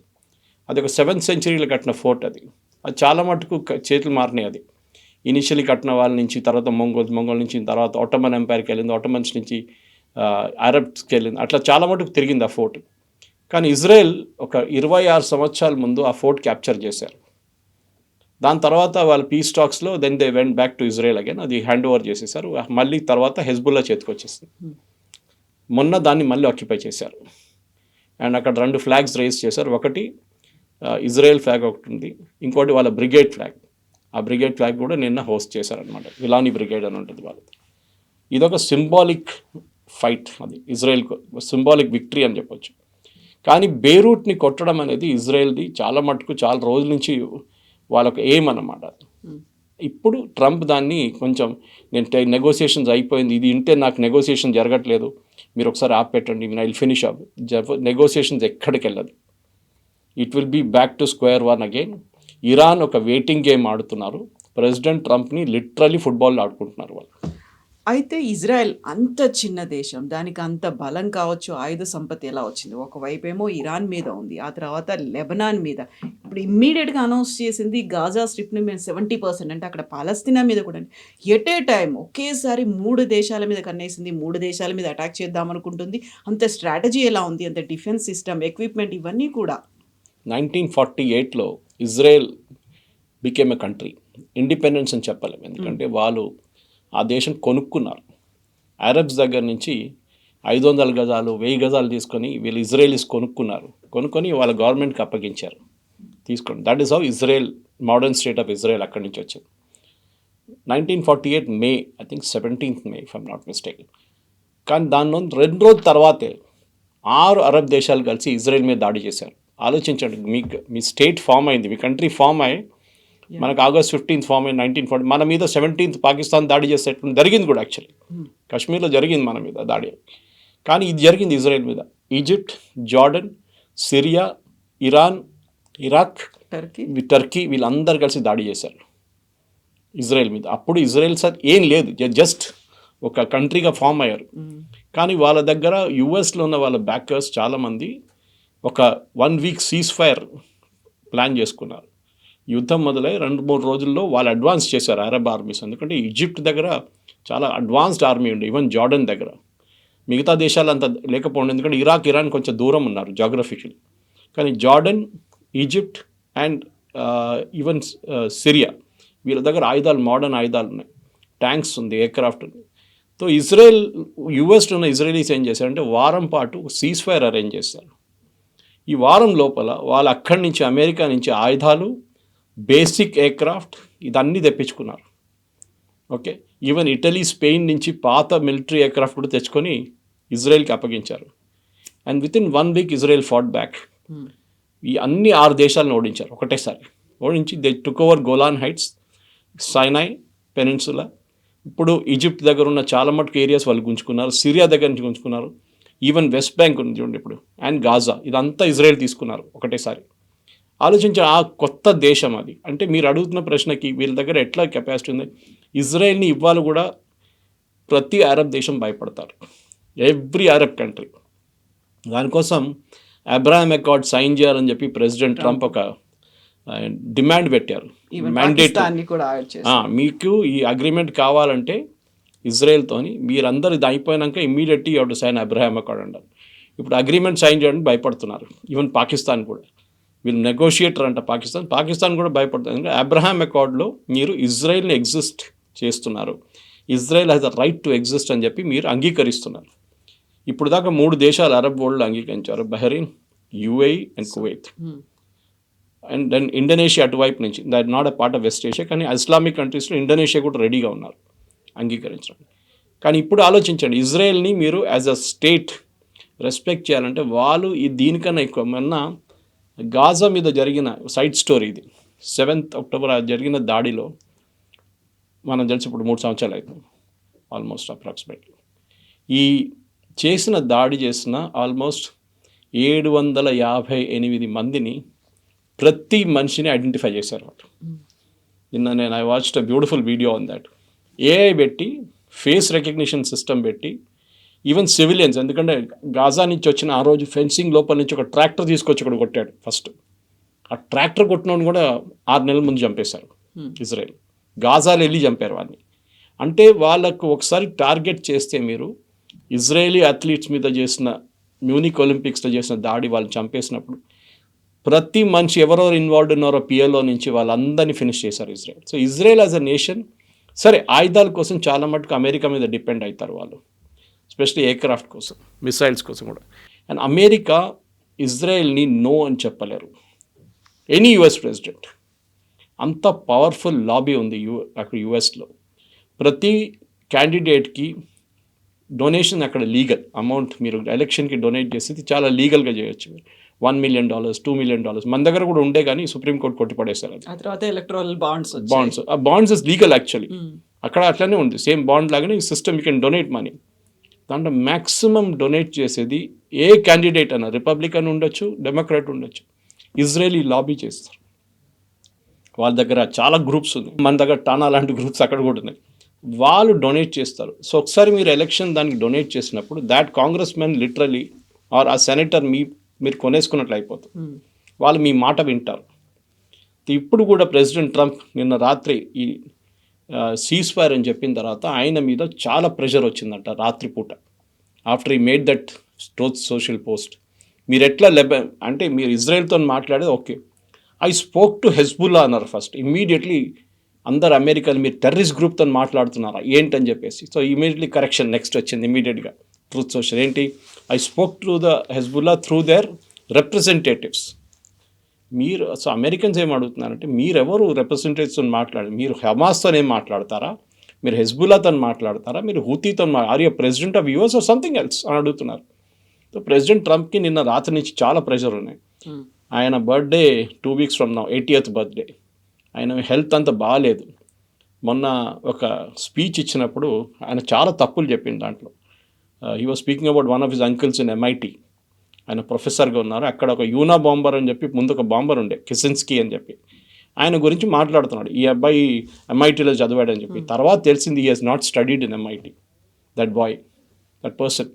అది ఒక 7th centuryలో కట్టిన ఫోర్ట్. అది చాలా మటుకు చేతులు మారినాయి. అది ఇనిషియలీ కట్టిన వాళ్ళ నుంచి, తర్వాత మొంగోల్ నుంచి, తర్వాత ఆటోమన్ ఎంపైర్కి వెళ్ళింది, ఆటోమన్స్ నుంచి అరబ్స్కి వెళ్ళింది, అట్లా చాలా మటుకు తిరిగింది ఆ ఫోర్ట్. కానీ ఇజ్రాయెల్ ఒక 26 సంవత్సరాల ముందు ఆ ఫోర్ట్ క్యాప్చర్ చేశారు. దాని తర్వాత వాళ్ళ పీస్ టాక్స్లో then they went back to Israel again, అది హ్యాండ్ ఓవర్ చేసేసారు. మళ్ళీ తర్వాత హెజ్బుల్లా చేతికి వచ్చేసింది. మొన్న దాన్ని మళ్ళీ ఆక్యుపై చేశారు. అండ్ అక్కడ 2 flags రేస్ చేశారు. ఒకటి ఇజ్రాయెల్ ఫ్లాగ్ ఒకటి ఉంది, ఇంకోటి వాళ్ళ బ్రిగేడ్ ఫ్లాగ్. ఆ బ్రిగేడ్ ఫ్లాగ్ కూడా నిన్న హోస్ట్ చేశారనమాట, విలానీ బ్రిగేడ్ అని ఉంటుంది వాళ్ళది. ఇదొక సింబాలిక్ ఫైట్, అది ఇజ్రాయెల్కు సింబాలిక్ విక్టరీ అని చెప్పొచ్చు. కానీ బెయిరూట్ని కొట్టడం అనేది ఇజ్రాయెల్ది చాలా మటుకు చాలా రోజుల నుంచి వాళ్ళకు ఎయిమ్ అన్నమాట. ఇప్పుడు ట్రంప్ దాన్ని కొంచెం, నేను నెగోసియేషన్స్ అయిపోయింది, ఇది ఇంటే నాకు నెగోసియేషన్ జరగట్లేదు, మీరు ఒకసారి ఆపెట్టండి, I will finish up. Negotiations ఎక్కడికి వెళ్ళదు, it will be back to square one again. Iran ఒక వెయిటింగ్ గేమ్ ఆడుతున్నారు, ప్రెసిడెంట్ ట్రంప్ని లిటరలీ ఫుట్బాల్ ఆడుకుంటున్నారు వాళ్ళు. అయితే ఇజ్రాయెల్ అంత చిన్న దేశం, దానికి అంత బలం కావచ్చు, ఆయుధ సంపత్తి ఎలా వచ్చింది? ఒకవైపేమో ఇరాన్ మీద ఉంది, ఆ తర్వాత లెబనాన్ మీద, ఇప్పుడు ఇమ్మీడియట్గా అనౌన్స్ చేసింది గాజా స్ట్రిప్ని మేము 70%, అంటే అక్కడ పాలస్తీనా మీద కూడా. ఎట్ ఏ టైం ఒకేసారి 3 దేశాల మీద కన్నేసింది, 3 దేశాల మీద అటాక్ చేద్దామనుకుంటుంది. అంత స్ట్రాటజీ ఎలా ఉంది, అంత డిఫెన్స్ సిస్టమ్, ఎక్విప్మెంట్, ఇవన్నీ కూడా. 1948లో Israel became a country. Independence అని చెప్పలేము, ఎందుకంటే వాళ్ళు ఆ దేశం కొనుక్కున్నారు. అరబ్స్ దగ్గర నుంచి 500 గజాలు 1000 గజాలు తీసుకొని వీళ్ళు ఇజ్రాయలీస్ కొనుక్కొని వాళ్ళ గవర్నమెంట్కి అప్పగించారు, తీసుకోండి. That is how Israel, modern state of Israel అక్కడి నుంచి వచ్చింది. 1948 May, I think 17th May if I'm not mistaken. కానీ దాని 2 రోజుల తర్వాతే 6 అరబ్ దేశాలు కలిసి ఇజ్రాయెల్ మీద దాడి చేశారు. ఆలోచించండి, మీ స్టేట్ ఫామ్ అయింది, మీ కంట్రీ ఫామ్ అయ్యి, మనకు August 15th ఫామ్ అయింది 1940. మన మీద 17th పాకిస్తాన్ దాడి చేసేటప్పుడు జరిగింది కూడా, యాక్చువల్లీ కశ్మీర్లో జరిగింది మన మీద దాడి. కానీ ఇది జరిగింది ఇజ్రాయెల్ మీద. Egypt, Jordan, Syria, Iran, Iraq, Turkey వీళ్ళందరూ కలిసి దాడి చేశారు ఇజ్రాయెల్ మీద. అప్పుడు ఇజ్రాయెల్ సార్ ఏం లేదు, జస్ట్ ఒక కంట్రీగా ఫామ్ అయ్యారు. కానీ వాళ్ళ దగ్గర యుఎస్లో ఉన్న వాళ్ళ బ్యాకర్స్ చాలామంది ఒక 1 week సీజ్ ఫైర్ ప్లాన్ చేసుకున్నారు. యుద్ధం మొదలై 2-3 రోజుల్లో వాళ్ళు అడ్వాన్స్ చేశారు అరబ్ ఆర్మీస్. ఎందుకంటే ఈజిప్ట్ దగ్గర చాలా అడ్వాన్స్డ్ ఆర్మీ ఉండే, ఈవెన్ జార్డన్ దగ్గర. మిగతా దేశాలు అంత లేకపోండి, ఎందుకంటే ఇరాన్ కొంచెం దూరం ఉన్నారు జాగ్రఫికల్. కానీ Jordan, Egypt and even Syria, వీళ్ళ దగ్గర ఆయుధాలు, మోడర్న్ ఆయుధాలు ఉన్నాయి, ట్యాంక్స్ ఉంది, ఎయిర్క్రాఫ్ట్ ఉంది. సో ఇజ్రాయెల్, యుఎస్లో ఉన్న ఇజ్రాయలీస్ ఏం చేశారంటే వారం పాటు సీజ్ ఫైర్ అరేంజ్ చేశారు. ఈ వారం లోపల వాళ్ళు అక్కడి నుంచి, అమెరికా నుంచి ఆయుధాలు, బేసిక్ ఎయిర్క్రాఫ్ట్ ఇదన్నీ తెప్పించుకున్నారు. ఓకే, ఈవెన్ ఇటలీ, స్పెయిన్ నుంచి పాత మిలిటరీ ఎయిర్క్రాఫ్ట్ కూడా తెచ్చుకొని ఇజ్రాయెల్కి అప్పగించారు. And within 1 week Israel fought back. ఈ అన్ని 6 దేశాలను ఓడించారు ఒకటేసారి. ఓడించి they took over Golan Heights, Sinai peninsula. ఇప్పుడు ఈజిప్ట్ దగ్గర ఉన్న చాలా మటుకు ఏరియాస్ వాళ్ళు గుంజుకున్నారు, సిరియా దగ్గర నుంచి గుంజుకున్నారు, ఈవెన్ వెస్ట్ బ్యాంక్ ఉంది చూడండి ఇప్పుడు, అండ్ గాజా, ఇదంతా ఇజ్రాయెల్ తీసుకున్నారు ఒకటేసారి. ఆలోచించే ఆ కొత్త దేశం అది. అంటే మీరు అడుగుతున్న ప్రశ్నకి వీళ్ళ దగ్గర ఎట్లా కెపాసిటీ ఉంది, ఇజ్రాయెల్ని ఇవ్వాలి కూడా ప్రతి అరబ్ దేశం భయపడతారు, ఎవ్రీ అరబ్ కంట్రీ. దానికోసం అబ్రహాం అకార్డ్ సైన్ చేయాలని చెప్పి ప్రెసిడెంట్ ట్రంప్ ఒక డిమాండ్ పెట్టారు. మ్యాండేట్ కూడా యాడ్ చేశారు. మీకు ఈ అగ్రిమెంట్ కావాలంటే ఇజ్రాయెల్తోని మీరందరూ ఇది అయిపోయినాక immediately you to sign Abraham accord అంటారు. ఇప్పుడు అగ్రిమెంట్ సైన్ చేయడానికి భయపడుతున్నారు. ఈవెన్ పాకిస్తాన్ కూడా, వీళ్ళు నెగోషియేటర్ అంట పాకిస్తాన్ కూడా భయపడుతుంది. ఎందుకంటే అబ్రహాం అకార్డ్లో మీరు ఇజ్రాయెల్ని ఎగ్జిస్ట్ చేస్తున్నారు, Israel has the right to exist అని చెప్పి మీరు అంగీకరిస్తున్నారు. ఇప్పుడు దాకా 3 దేశాలు అరబ్ వరల్డ్లో అంగీకరించారు, Bahrain, UAE and Kuwait. And then Indonesia అటువైపు నుంచి, that not a part of West Asia, కానీ ఇస్లామిక్ కంట్రీస్లో ఇండోనేషియా కూడా రెడీగా ఉన్నారు అంగీకరించడం. కానీ ఇప్పుడు ఆలోచించండి, ఇజ్రాయెల్ని మీరు యాజ్ అ స్టేట్ రెస్పెక్ట్ చేయాలంటే వాళ్ళు దీనికన్నా ఎక్కువ. మొన్న గాజా మీద జరిగిన సైడ్ స్టోరీ ఇది, 7th అక్టోబర్ జరిగిన దాడిలో మనం తెలిసి ఇప్పుడు 3 సంవత్సరాలు అవుతుంది ఆల్మోస్ట్ అప్రాక్సిమేట్లీ. ఈ దాడి చేసిన ఆల్మోస్ట్ 758 మందిని ప్రతి మనిషిని ఐడెంటిఫై చేశారు వాళ్ళు. నిన్న I watched a beautiful video on that. AI పెట్టి, ఫేస్ రికగ్నిషన్ సిస్టమ్ పెట్టి, ఈవెన్ సివిలియన్స్, ఎందుకంటే గాజా నుంచి వచ్చిన ఆ రోజు ఫెన్సింగ్ లోపల నుంచి ఒక ట్రాక్టర్ తీసుకొచ్చి ఇక్కడ కొట్టాడు ఫస్ట్. ఆ ట్రాక్టర్ కొట్టినోని కూడా 6 నెలల ముందు చంపేశారు ఇజ్రాయెల్. గాజాలో వెళ్ళి చంపారు వాళ్ళని. అంటే వాళ్ళకు ఒకసారి టార్గెట్ చేస్తే, మీరు ఇజ్రాయేలీ అథ్లీట్స్ మీద చేసిన మ్యూనిక్ ఒలింపిక్స్లో చేసిన దాడి వాళ్ళు చంపేసినప్పుడు ప్రతి మనిషి ఎవరెవరు ఇన్వాల్వ్డ్ ఉన్నారో పిఎల్ఓ నుంచి వాళ్ళందరినీ ఫినిష్ చేశారు Israel. So Israel as a nation, సరే ఆయుధాల కోసం చాలా మటుకు అమెరికా మీద డిపెండ్ అవుతారు వాళ్ళు, ఎస్పెషలీ ఎయిర్క్రాఫ్ట్ కోసం, మిసైల్స్ కోసం కూడా. అండ్ అమెరికా ఇజ్రాయెల్ని నో అని చెప్పలేరు, ఎనీ యుఎస్ ప్రెసిడెంట్. అంత పవర్ఫుల్ లాబీ ఉంది అక్కడ యుఎస్లో. ప్రతి క్యాండిడేట్కి డొనేషన్ అక్కడ లీగల్ అమౌంట్, మీరు ఎలక్షన్కి డొనేట్ చేసేది చాలా లీగల్గా చేయొచ్చు. $1 million, $2 million మన దగ్గర కూడా ఉండే, కానీ సుప్రీంకోర్టు కొట్టిపడేశారు అది. ఆ తర్వాత ఎలక్ట్రల్ బాండ్స్, ఆ బాండ్స్ ఇస్ లీగల్ యాక్చువల్లీ. అక్కడ అట్లనే ఉంది, సేమ్ బాండ్ లాగానే ఈ system, you can donate money. దాంట్లో మ్యాక్సిమం డొనేట్ చేసేది ఏ క్యాండిడేట్ అన్న, రిపబ్లికన్ ఉండొచ్చు, డెమోక్రాట్ ఉండొచ్చు, ఇజ్రాయెలీ లాబీ చేస్తారు. వాళ్ళ దగ్గర చాలా గ్రూప్స్ ఉన్నాయి, మన దగ్గర టానా లాంటి గ్రూప్స్ అక్కడ కూడా ఉన్నాయి. వాళ్ళు డొనేట్ చేస్తారు. సో ఒకసారి మీరు ఎలక్షన్ దానికి డొనేట్ చేసినప్పుడు that congressmen literally are a senator మీరు కొనేసుకున్నట్లు అయిపోతుంది. వాళ్ళు మీ మాట వింటారు. ఇప్పుడు కూడా ప్రెసిడెంట్ ట్రంప్ నిన్న రాత్రి ఈ సీజ్ ఫైర్ అని చెప్పిన తర్వాత ఆయన మీద చాలా ప్రెషర్ వచ్చిందంట రాత్రిపూట. ఆఫ్టర్ ఈ మేడ్ దట్ సోషల్ పోస్ట్, మీరు ఎట్లా అంటే మీరు ఇజ్రాయెల్తో మాట్లాడేది okay, I spoke to Hezbollah అన్నారు ఫస్ట్. ఇమ్మీడియట్లీ అందరు అమెరికన్ మీరు టెర్రరిస్ట్ గ్రూప్తో మాట్లాడుతున్నారా ఏంటని చెప్పేసి. సో ఇమీడియట్లీ కరెక్షన్ నెక్స్ట్ వచ్చింది ఇమీడియట్గా ట్రూత్ సోషల్. ఏంటి, I spoke to the Hezbollah through there representatives. మీరు సో అమెరికన్స్ ఏం అడుగుతున్నారంటే, మీరెవరు రిప్రజెంటేటివ్స్తో మాట్లాడారు, మీరు హమాస్తో ఏం మాట్లాడతారా, మీరు హెజ్బుల్లాతో మాట్లాడతారా, మీరు హూతీతో or you president of US or something else అని అడుగుతున్నారు. సో ప్రెసిడెంట్ ట్రంప్కి నిన్న రాత్రి నుంచి చాలా ప్రెషర్ ఉన్నాయి. ఆయన birthday 2 weeks from now, 80th birthday. ఆయన హెల్త్ అంత బాగాలేదు. మొన్న ఒక స్పీచ్ ఇచ్చినప్పుడు ఆయన చాలా తప్పులు చెప్పింది దాంట్లో. He was speaking about one of his uncles in MIT. ఆయన ప్రొఫెసర్గా ఉన్నారు అక్కడ. ఒక యూనా బాంబర్ అని చెప్పి ముందు ఒక బాంబర్ ఉండే, కిసిన్స్కీ అని చెప్పి, ఆయన గురించి మాట్లాడుతున్నాడు. ఈ అబ్బాయి MITలో చదివాడని చెప్పి. తర్వాత తెలిసింది he has not studied in MIT, that boy, that person.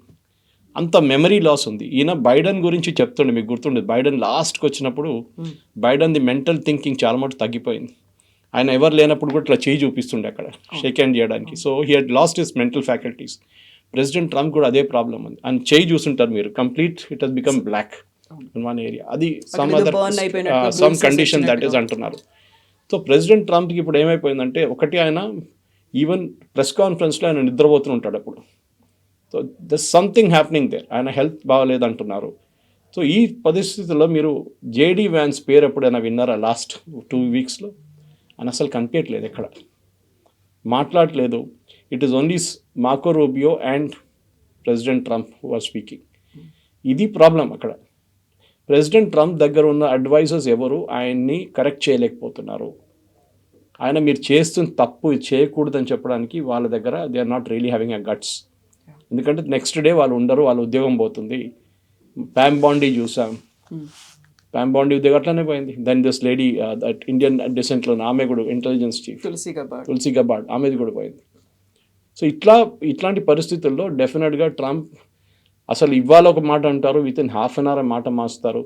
అంత మెమరీ లాస్ ఉంది. ఈయన బైడెన్ గురించి చెప్తుండే, మీకు గుర్తుండేది, బైడెన్ లాస్ట్కి వచ్చినప్పుడు బైడెన్ది మెంటల్ థింకింగ్ చాలా మటు తగ్గిపోయింది. ఆయన ఎవరు లేనప్పుడు కూడా ఇట్లా చేయి చూపిస్తుండే అక్కడ షేక్ హ్యాండ్ చేయడానికి. So he had lost his mental faculties. President Trump కూడా అదే ప్రాబ్లం ఉంది. ఆయన చేయి చూస్తుంటారు మీరు, complete it he's become block in one area. అది సమ్ కండిషన్ దట్ ఈస్ అంటున్నారు. సో ప్రెసిడెంట్ ట్రంప్కి ఇప్పుడు ఏమైపోయిందంటే, ఒకటి ఆయన ఈవెన్ ప్రెస్ కాన్ఫరెన్స్లో ఆయన నిద్రపోతుంటాడు అప్పుడు. So there something happening there. ఆయన హెల్త్ బాగాలేదు అంటున్నారు. సో ఈ పరిస్థితుల్లో మీరు JD Vance పేరు ఎప్పుడైనా విన్నారా? లాస్ట్ 2 weeksలో ఆయన అసలు కనిపించట్లేదు, ఎక్కడ మాట్లాడలేదు. It is only Marco Rubio and president Trump who are speaking. ఇది ప్రాబ్లం అక్కడ. ప్రెసిడెంట్ ట్రంప్ దగ్గర ఉన్న అడ్వైజర్స్ ఎవరు ఆయన్ని కరెక్ట్ చేయలేకపోతున్నారు. ఆయన మీరు చేస్తున్న తప్పు చేయకూడదని చెప్పడానికి వాళ్ళ దగ్గర they are not really having a guts. ఎందుకంటే నెక్స్ట్ డే వాళ్ళు ఉండరు, వాళ్ళ ఉద్యోగం పోతుంది. ప్యామ్ బాండీ చూసాం, ప్యామ్ బాండి ఉద్యోగం అట్లానే పోయింది. Then this lady that Indian డిసెంట్లో ఆమె కూడా ఇంటెలిజెన్స్ చీఫ్ తులసి గబార్డ్ ఆమెది కూడా పోయింది. సో ఇట్లాంటి పరిస్థితుల్లో డెఫినెట్గా ట్రంప్ అసలు ఇవాళ ఒక మాట అంటారు, within half an hour మాట మార్చుతారు,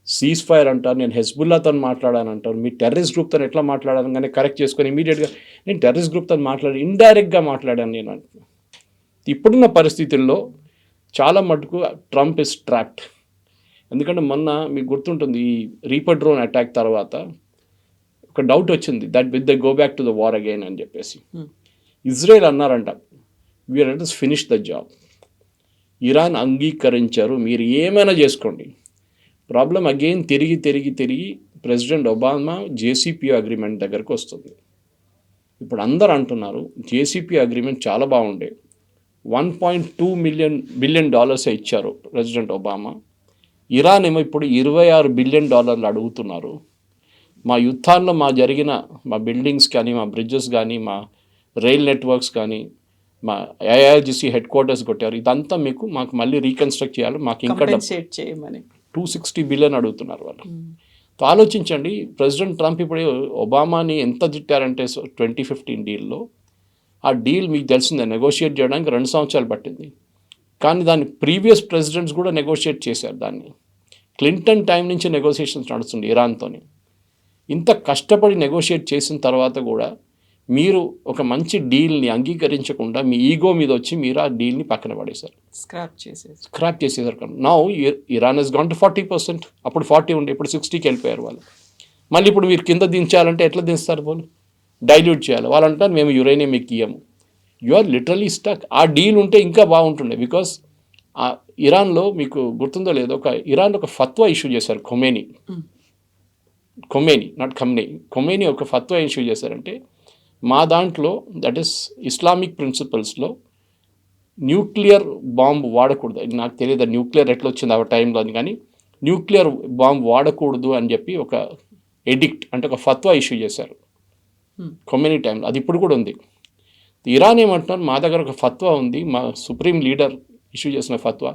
సీజ్ ఫైర్ అంటారు, నేను హెజ్బుల్లాతో మాట్లాడాను అంటారు, మీ టెర్రరిస్ట్ గ్రూప్తో ఎట్లా మాట్లాడాను కానీ కరెక్ట్ చేసుకొని ఇమీడియట్గా నేను టెర్రరిస్ట్ గ్రూప్తో మాట్లాడి ఇండైరెక్ట్గా మాట్లాడాను నేను అంటున్నాను. ఇప్పుడున్న పరిస్థితుల్లో చాలా మటుకు ట్రంప్ ఇస్ ట్రాప్డ్. ఎందుకంటే మొన్న మీకు గుర్తుంటుంది ఈ రీపర్ డ్రోన్ అటాక్ తర్వాత ఒక డౌట్ వచ్చింది that with the go back to the war again అని చెప్పేసి. ఇజ్రాయెల్ అన్నారంట we are let us finish the job. Iran అంగీకరించారు, మీరు ఏమైనా చేసుకోండి. ప్రాబ్లం అగైన్ తిరిగి ప్రెసిడెంట్ ఒబామా జేసీపీ అగ్రిమెంట్ దగ్గరకు వస్తుంది. ఇప్పుడు అందరు అంటున్నారు జేసీపీ అగ్రిమెంట్ చాలా బాగుండే, $1.2 బిలియన్ ఇచ్చారు ప్రెసిడెంట్ ఒబామా. ఇరాన్ ఏమో ఇప్పుడు $26 బిలియన్ అడుగుతున్నారు. మా యుద్ధాల్లో జరిగిన మా బిల్డింగ్స్ కానీ, మా బ్రిడ్జెస్ కానీ, మా రైల్ నెట్వర్క్స్ కానీ, మా ఐఆర్జీసీ హెడ్ క్వార్టర్స్ కొట్టారు, ఇదంతా మాకు మళ్ళీ రీకన్స్ట్రక్ట్ చేయాలి, మాకు ఇంకా చేయమని $260 బిలియన్ అడుగుతున్నారు వాళ్ళు. సో ఆలోచించండి, ప్రెసిడెంట్ ట్రంప్ ఇప్పుడు ఒబామాని ఎంత తిట్టారంటే 2015 డీల్లో, ఆ డీల్ మీకు తెలిసిందే నెగోషియేట్ చేయడానికి 2 సంవత్సరాలు పట్టింది. కానీ దాన్ని ప్రీవియస్ ప్రెసిడెంట్స్ కూడా నెగోషియేట్ చేశారు. దాన్ని క్లింటన్ టైం నుంచి నెగోషియేషన్స్ నడుస్తుంది ఇరాన్తోని. ఇంత కష్టపడి నెగోషియేట్ చేసిన తర్వాత కూడా మీరు ఒక మంచి డీల్ని అంగీకరించకుండా మీ ఈగో మీద వచ్చి మీరు ఆ డీల్ని పక్కన పడేశారు, స్క్రాప్ చేసేసారు. Now Iran has gone to 40%. అప్పుడు 40 ఉండే, ఇప్పుడు 60కి వెళ్ళిపోయారు వాళ్ళు. మళ్ళీ ఇప్పుడు మీరు కింద దించాలంటే ఎట్లా దించుతారు? వాళ్ళు డైల్యూట్ చేయాలి. వాళ్ళు అంటారు మేము యురేనియం మీకు ఇయ్యము. You are literally stuck. ఆ డీల్ ఉంటే ఇంకా బాగుంటుండే. బికాస్ ఇరాన్లో మీకు గుర్తుందో లేదో ఇరాన్ ఒక ఫత్వా ఇష్యూ చేశారు. ఖొమేనీ నాట్ ఖొమేనీ ఒక ఫత్వా ఇష్యూ చేశారంటే మా దాంట్లో దట్ ఈస్ ఇస్లామిక్ ప్రిన్సిపల్స్లో న్యూక్లియర్ బాంబు వాడకూడదు. నాకు తెలియదు న్యూక్లియర్ ఎట్లా వచ్చింది ఆ టైంలో అని, కానీ న్యూక్లియర్ బాంబు వాడకూడదు అని చెప్పి ఒక ఎడిక్ట్ అంటే ఒక ఫత్వా ఇష్యూ చేశారు ఖొమేనీ టైంలో. అది ఇప్పుడు కూడా ఉంది. ఇరాన్ ఏమంటున్నారు మా దగ్గర ఒక ఫత్వా ఉంది, మా సుప్రీం లీడర్ ఇష్యూ చేసిన ఫత్వా,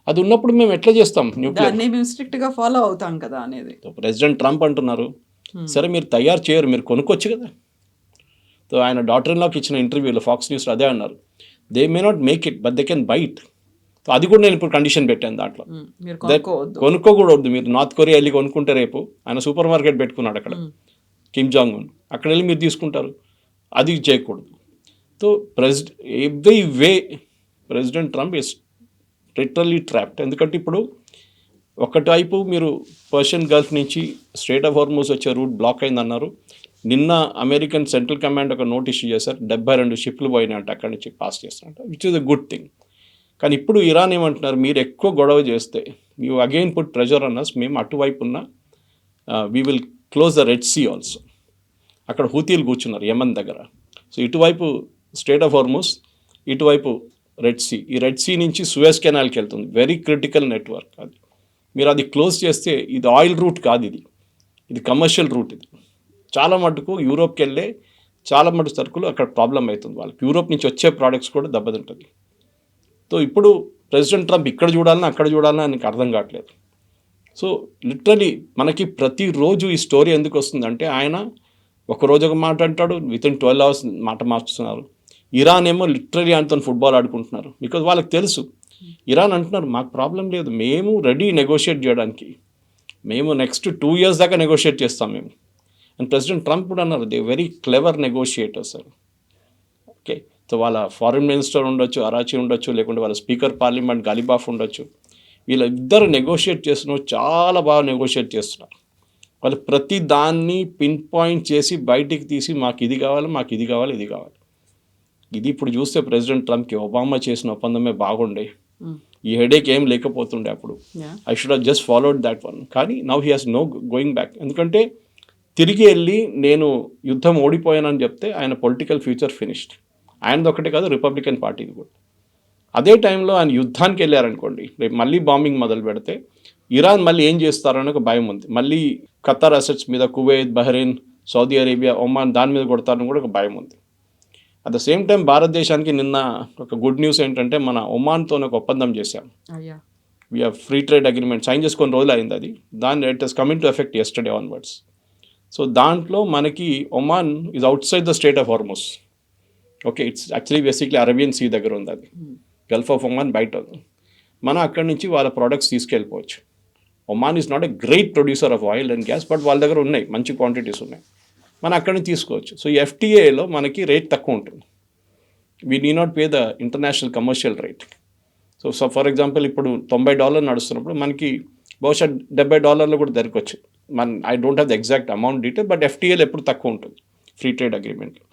అది ఉన్నప్పుడు మేము ఎట్లా చేస్తాం న్యూక్లియర్ స్ట్రిక్ట్గా ఫాలో అవుతాం కదా అనేది. ప్రెసిడెంట్ ట్రంప్ అంటున్నారు సరే మీరు తయారు చేయరు, మీరు కొనుక్కోవచ్చు కదా. సో ఆయన డాటర్ ఇన్ లాకి ఇచ్చిన ఇంటర్వ్యూలో ఫాక్స్ న్యూస్లో అదే అన్నారు, they may not make it but they can buy it. So అది కూడా నేను ఇప్పుడు కండిషన్ పెట్టాను దాంట్లో, కొనుక్కోకూడదు. మీరు నార్త్ కొరియా వెళ్ళి కొనుక్కుంటే రేపు ఆయన సూపర్ మార్కెట్ పెట్టుకున్నాడు అక్కడ కిమ్ జాంగ్ ఉన్, అక్కడ వెళ్ళి మీరు తీసుకుంటారు, అది చేయకూడదు. So every way president Trump is literally trapped. ఎందుకంటే ఇప్పుడు ఒకటైపు మీరు పర్షియన్ గల్ఫ్ నుంచి స్ట్రైట్ ఆఫ్ హార్మూజ్ వచ్చే రూట్ బ్లాక్ అయిందన్నారు. నిన్న అమెరికన్ సెంట్రల్ కమాండ్ ఒక నోట్ ఇష్యూ చేశారు, 72 షిప్లు పోయినట్టు అక్కడి నుంచి పాస్ చేస్తారంట, which is a good thing. కానీ ఇప్పుడు ఇరాన్ ఏమంటున్నారు, మీరు ఎక్కువ గొడవ చేస్తే you again put pressure on us, మేము అటువైపు ఉన్న we will close the Red Sea also. అక్కడ హూతీలు కూర్చున్నారు యమన్ దగ్గర. సో ఇటువైపు స్ట్రైట్ ఆఫ్ హార్మూజ్, ఇటువైపు రెడ్ సీ. ఈ రెడ్ సీ నుంచి సూయజ్ కెనాల్కి వెళ్తుంది, వెరీ క్రిటికల్ నెట్వర్క్ అది. మీరు అది క్లోజ్ చేస్తే ఇది ఆయిల్ రూట్ కాదు, ఇది కమర్షియల్ రూట్. ఇది చాలా మటుకు యూరోప్కి వెళ్ళే చాలా మటుకు సరుకులు అక్కడ ప్రాబ్లం అవుతుంది వాళ్ళకి. యూరోప్ నుంచి వచ్చే ప్రోడక్ట్స్ కూడా దెబ్బతింటుంది. సో ఇప్పుడు ప్రెసిడెంట్ ట్రంప్ ఇక్కడ చూడాలన్నా అక్కడ చూడాలన్నా ఆయనకు అర్థం కావట్లేదు. సో లిటరలీ మనకి ప్రతిరోజు ఈ స్టోరీ ఎందుకు వస్తుందంటే ఆయన ఒకరోజు ఒక మాట అంటాడు, వితిన్ 12 hours మాట మార్చుతున్నారు. ఇరాన్ ఏమో లిటరలీ ఆయనతో ఫుట్బాల్ ఆడుకుంటున్నారు. బికాజ్ వాళ్ళకి తెలుసు, ఇరాన్ అంటున్నారు మాకు ప్రాబ్లం లేదు, మేము రెడీ నెగోషియేట్ చేయడానికి, మేము నెక్స్ట్ 2 years దాకా నెగోషియేట్ చేస్తాం మేము. అండ్ ప్రెసిడెంట్ ట్రంప్ కూడా అన్నారు they very clever negotiators. Okay, so వాళ్ళ ఫారిన్ మినిస్టర్ ఉండొచ్చు, అరాచీ ఉండొచ్చు, లేకుంటే వాళ్ళ స్పీకర్ పార్లమెంట్ గాలిబాఫ్ ఉండొచ్చు, వీళ్ళిద్దరు నెగోషియేట్ చేస్తున్నారు, చాలా బాగా నెగోషియేట్ చేస్తున్నారు. వాళ్ళు ప్రతి దాన్ని పిన్ పాయింట్ చేసి బయటికి తీసి మాకు ఇది కావాలి, మాకు ఇది కావాలి, ఇది కావాలి. ఇది ఇప్పుడు చూస్తే ప్రెసిడెంట్ ట్రంప్కి ఒబామా చేసిన ఒప్పందమే బాగుండే, ఈ హెడేక్ ఏం లేకపోతుండే అప్పుడు. I should have just followed that one. కానీ now he has no going back. ఎందుకంటే తిరిగి వెళ్ళి నేను యుద్ధం ఓడిపోయానని చెప్తే ఆయన పొలిటికల్ ఫ్యూచర్ ఫినిష్డ్. ఆయనది ఒకటే కాదు, రిపబ్లికన్ పార్టీది కూడా. అదే టైంలో ఆయన యుద్ధానికి వెళ్ళారనుకోండి, రేపు మళ్ళీ బాంబింగ్ మొదలు పెడితే ఇరాన్ మళ్ళీ ఏం చేస్తారని ఒక భయం ఉంది. మళ్ళీ ఖతార్ అసెట్స్ మీద, Kuwait, Bahrain, Saudi Arabia, Oman దాని మీద కొడతారని కూడా ఒక భయం ఉంది. అట్ ద సేమ్ టైం భారతదేశానికి నిన్న ఒక గుడ్ న్యూస్ ఏంటంటే మన ఒమాన్తో ఒక ఒప్పందం చేశాం. We are free trade agreement sign చేసుకొని రోజులు అయింది అది. దాన్ని it has coming to effect yesterday onwards. So దాంట్లో మనకి Oman is outside the state of Hormuz. Okay, it's actually basically Arabian Sea దగ్గర ఉంది అది. గల్ఫ్ ఆఫ్ ఒమాన్ బయట ఉంది. మనం అక్కడి నుంచి వాళ్ళ ప్రోడక్ట్స్ తీసుకెళ్ళిపోవచ్చు. Oman is not a great producer of oil and gas, but వాళ్ళ దగ్గర ఉన్నాయి, మంచి క్వాంటిటీస్ ఉన్నాయి, మనం అక్కడి నుంచి తీసుకోవచ్చు. సో ఎఫ్టీఏలో మనకి రేట్ తక్కువ ఉంటుంది. We need not pay the international commercial rate. So for example ఇప్పుడు $90 నడుస్తున్నప్పుడు మనకి బహుశా $70 కూడా దొరకవచ్చు. I don't have the exact amount detail, but ఎఫ్టీఏలో ఎప్పుడు తక్కువ ఉంటుంది ఫ్రీ ట్రేడ్ అగ్రిమెంట్లో.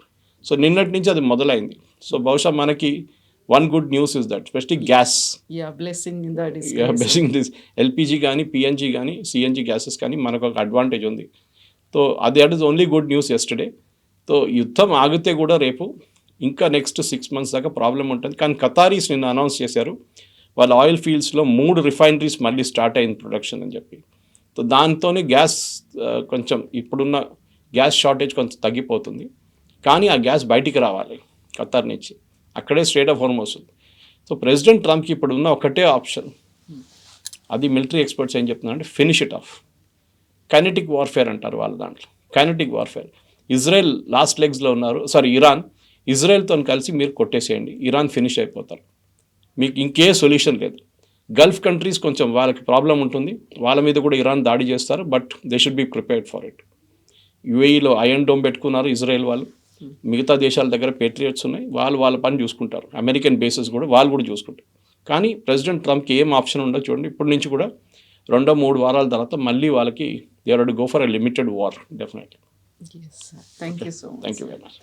సో నిన్నటి నుంచి అది మొదలైంది. సో బహుశా మనకి one good news is that specially gas blessing this LPG కానీ పిఎన్జి కానీ సిఎన్జి గ్యాసెస్ కానీ మనకు ఒక అడ్వాంటేజ్ ఉంది. So that is only good news yesterday. So యుద్ధం ఆగితే కూడా రేపు ఇంకా నెక్స్ట్ 6 months దాకా ప్రాబ్లం ఉంటుంది. కానీ ఖతారీస్ నిన్న అనౌన్స్ చేశారు వాళ్ళ ఆయిల్ ఫీల్డ్స్లో 3 రిఫైనరీస్ మళ్ళీ స్టార్ట్ అయింది ప్రొడక్షన్ అని చెప్పి. సో దాంతోనే గ్యాస్ కొంచెం ఇప్పుడున్న గ్యాస్ షార్టేజ్ కొంచెం తగ్గిపోతుంది. కానీ ఆ గ్యాస్ బయటికి రావాలి ఖతార్ నుంచి, అక్కడే స్టేట్ ఆఫ్ హార్మోస్ ఉంది. సో ప్రెసిడెంట్ ట్రంప్కి ఇప్పుడు ఉన్న ఒకటే ఆప్షన్, అది మిలిటరీ ఎక్స్పర్ట్స్ ఏం చెప్తున్నారంటే finish it of. Kinetic warfare అంటారు వాళ్ళ దాంట్లో, కైనెటిక్ వార్ఫేర్. ఇజ్రాయెల్ లాస్ట్ లెగ్స్లో ఉన్నారు, ఇరాన్. ఇజ్రాయెల్తో కలిసి మీరు కొట్టేసేయండి, ఇరాన్ ఫినిష్ అయిపోతారు, మీకు ఇంకే సొల్యూషన్ లేదు. గల్ఫ్ కంట్రీస్ కొంచెం వాళ్ళకి ప్రాబ్లం ఉంటుంది, వాళ్ళ మీద కూడా ఇరాన్ దాడి చేస్తారు, but they should be prepared for it. యుఏఈలో ఐరన్ డోమ్ పెట్టుకున్నారు ఇజ్రాయెల్ వాళ్ళు, మిగతా దేశాల దగ్గర పేట్రియట్స్ ఉన్నాయి, వాళ్ళు వాళ్ళ పని చూసుకుంటారు. అమెరికన్ బేసెస్ కూడా వాళ్ళు కూడా చూసుకుంటారు. కానీ ప్రెసిడెంట్ ట్రంప్కి ఏం ఆప్షన్ ఉండదు చూడండి. ఇప్పటి నుంచి కూడా 2-3 వారాల తర్వాత మళ్ళీ వాళ్ళకి they are to go for a limited war definitely. Thank you so much. Thank you very much.